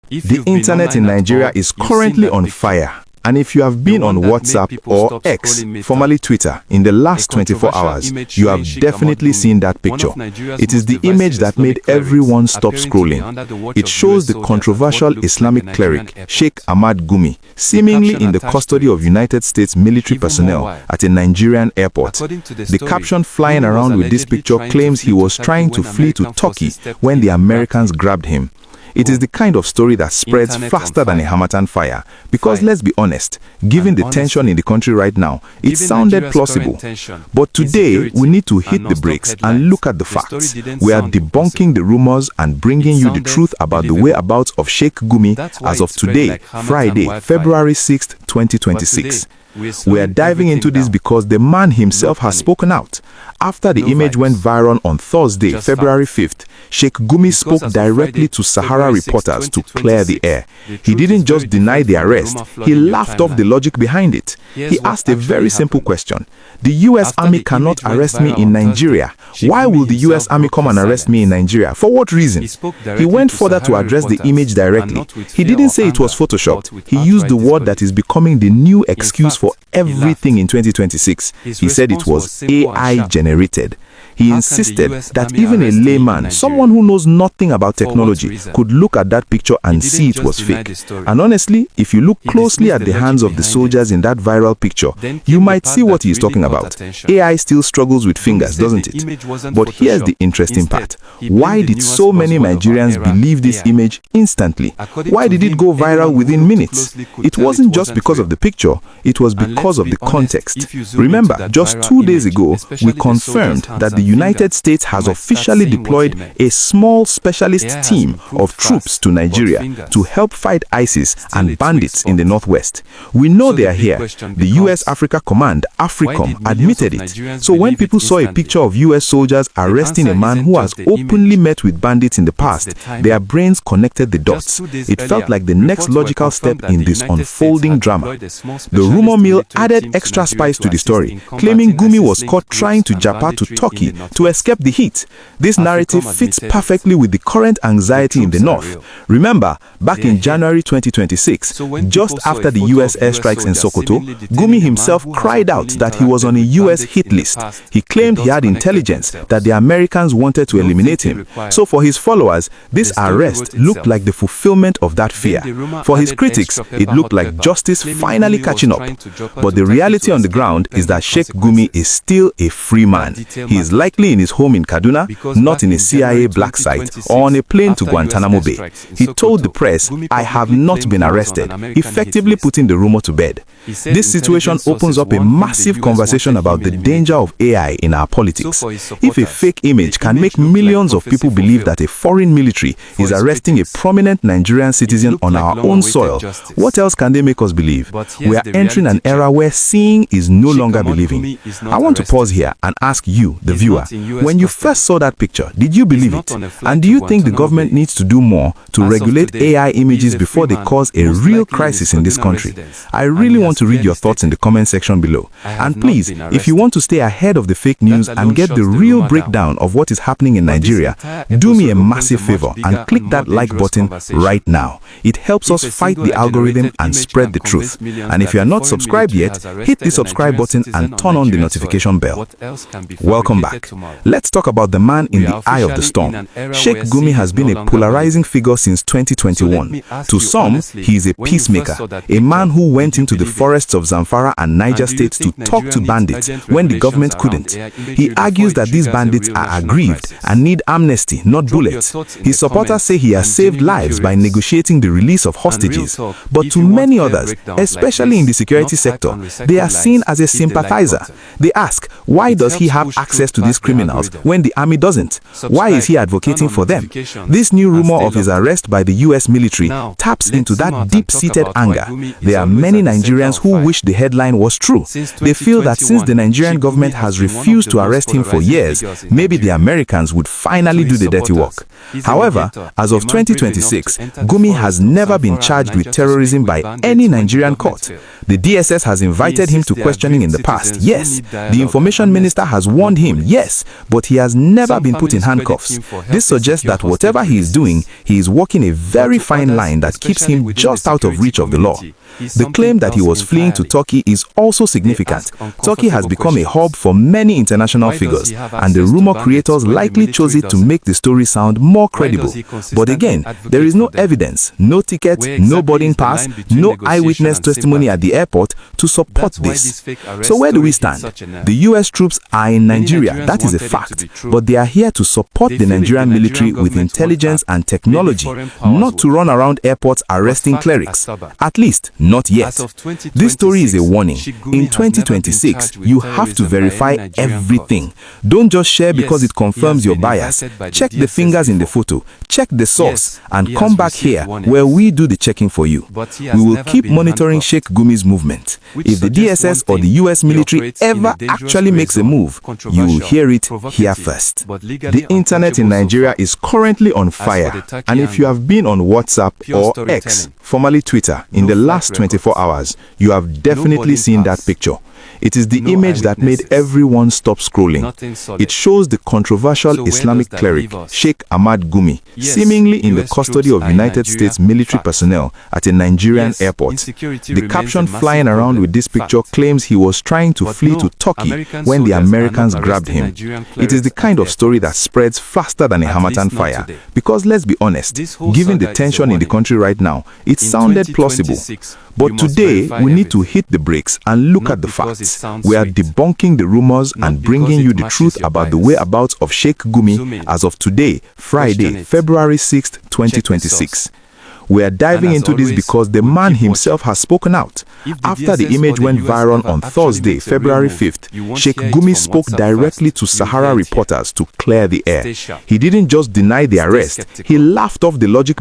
The internet in Nigeria is currently on fire. And if you have been on WhatsApp or X, formerly Twitter, in the last 24 hours, you have definitely seen that picture. It is the image that made everyone stop scrolling. It shows the controversial Islamic cleric, Sheikh Ahmad Gumi, seemingly in the custody of United States military personnel at a Nigerian airport. The caption flying around with this picture claims he was trying to flee to Turkey when the Americans grabbed him. It is the kind of story that spreads faster than a Hamatan fire. Because let's be honest, given the tension in the country right now, it sounded plausible. But today, we need to hit the brakes and look at the facts. We are debunking the rumors and bringing you the truth about the whereabouts of Sheikh Gumi as of today, Friday, February 6th, 2026. We are diving into this because the man himself has spoken out. After the image went viral on Thursday, February 5th, Sheikh Gumi spoke directly to Sahara Reporters to clear the air. He didn't just deny the arrest, he laughed off the logic behind it. He asked a very simple question. The US Army cannot arrest me in Nigeria. Why will the US Army come and arrest me in Nigeria? For what reason? He went further to address the image directly. He didn't say it was photoshopped. He used the word that is becoming the new excuse for everything in 2026. He said it was AI generated. He insisted that even a layman, someone who knows nothing about technology, could look at that picture and see it was fake. And honestly, if you look closely at the hands of the soldiers in that viral picture, you might see what he is talking about. AI still struggles with fingers, doesn't it? But here's the interesting part. Why did so many Nigerians believe this image instantly? Why did it go viral within minutes? It wasn't just because of the picture, it was because of the context. Remember, just 2 days ago, we confirmed that the United States has officially deployed a small specialist team of troops to Nigeria to help fight ISIS and bandits in the northwest. We know they are here. The US Africa Command, AFRICOM, admitted it. So when people saw a picture of US soldiers arresting a man who has openly met with bandits in the past, their brains connected the dots. It felt like the next logical step in this unfolding drama. The rumor mill added extra spice to the story, claiming Gumi was caught trying to japa to Turkey to escape the heat. This narrative fits perfectly with the current anxiety in the north. Remember, back in January 2026, just after the US airstrikes in Sokoto, Gumi himself cried out that he was on a US hit list. He claimed he had intelligence that the Americans wanted to eliminate him. So for his followers, this arrest looked like the fulfillment of that fear. For his critics, it looked like justice finally catching up. But the reality on the ground is that Sheikh Gumi is still a free man. He is likely in his home in Kaduna, not in a CIA black site or on a plane to Guantanamo Bay. He told the press, "I have not been arrested," effectively putting the rumor to bed. This situation opens up a massive conversation about the danger of AI in our politics. If a fake image can make millions of people believe that a foreign military is arresting a prominent Nigerian citizen on our own soil, what else can they make us believe? We are entering an era where seeing is no longer believing. I want to pause here and ask you, the viewer, when you first saw that picture, did you believe it? And do you think the government needs to do more to regulate AI images before they cause a real crisis in this country? I really want to read your thoughts in the comment section below. And please, if you want to stay ahead of the fake news and get the real breakdown of what is happening in Nigeria, do me a massive favor and click that like button right now. It helps us fight the algorithm and spread the truth. And if you are not subscribed yet, hit the subscribe button and turn on the notification bell. Welcome back. Let's talk about the man in the eye of the storm. Sheikh Gumi has been a polarizing figure since 2021. To some, he is a peacemaker, a man who went into the forests of Zamfara and Niger states to talk to bandits when the government couldn't. He argues that these bandits are aggrieved and need amnesty, not bullets. His supporters say he has saved lives by negotiating the release of hostages. But to many others, especially in the security sector, they are seen as a sympathizer. They ask, why does he have access to these criminals when the army doesn't? Why is he advocating for them? This new rumor of his arrest by the US military taps into that deep-seated anger. There are many Nigerians who wish the headline was true. They feel that since the Nigerian government has refused to arrest him for years, maybe the Americans would finally do the dirty work. However, as of 2026, Gumi has never been charged with terrorism by any Nigerian court. The DSS has invited him to questioning in the past. Yes, the information minister has warned him. Yes, yes, but he has never been put in handcuffs. This suggests that whatever he is doing, he is walking a very fine line that keeps him just out of reach of the law. The claim that he was fleeing to Turkey is also significant. Turkey has become a hub for many international figures, and the rumor creators likely chose it to make the story sound more credible. But again, there is no evidence, no ticket, no boarding pass, no eyewitness testimony at the airport to support this. So where do we stand? The US troops are in Nigeria, that is a fact, but they are here to support the Nigerian military with intelligence and technology, not to run around airports arresting clerics. At least, not yet. This story is a warning. In 2026, you have to verify everything. Don't just share because it confirms your bias. Check the fingers in the photo, check the source, and come back here where we do the checking for you. We will keep monitoring Sheikh Gumi's movement. If the DSS or the US military ever actually makes a move, you will hear it here first. The internet in Nigeria is currently on fire, and if you have been on WhatsApp or X, formerly Twitter, in the last 24 hours, you have definitely seen that picture. It is the image that made everyone stop scrolling. It shows the controversial Islamic cleric Sheikh Ahmad Gumi seemingly in the custody of United States military personnel at a Nigerian airport. The caption flying around with this picture claims he was trying to flee to Turkey when the Americans grabbed him. It is the kind of story that spreads faster than a Hamatan fire. Because let's be honest, given the tension in the country right now, it sounded plausible. But today, we need to hit the brakes and look at the facts. We are debunking the rumors and bringing you the truth about the whereabouts of Sheikh Gumi as of today, Friday, February 6th, 2026. We are diving into this because the man himself has spoken out. After the image went viral on Thursday, February 5th, Sheikh Gumi spoke directly to Sahara Reporters to clear the air. He didn't just deny the arrest, he laughed off the logic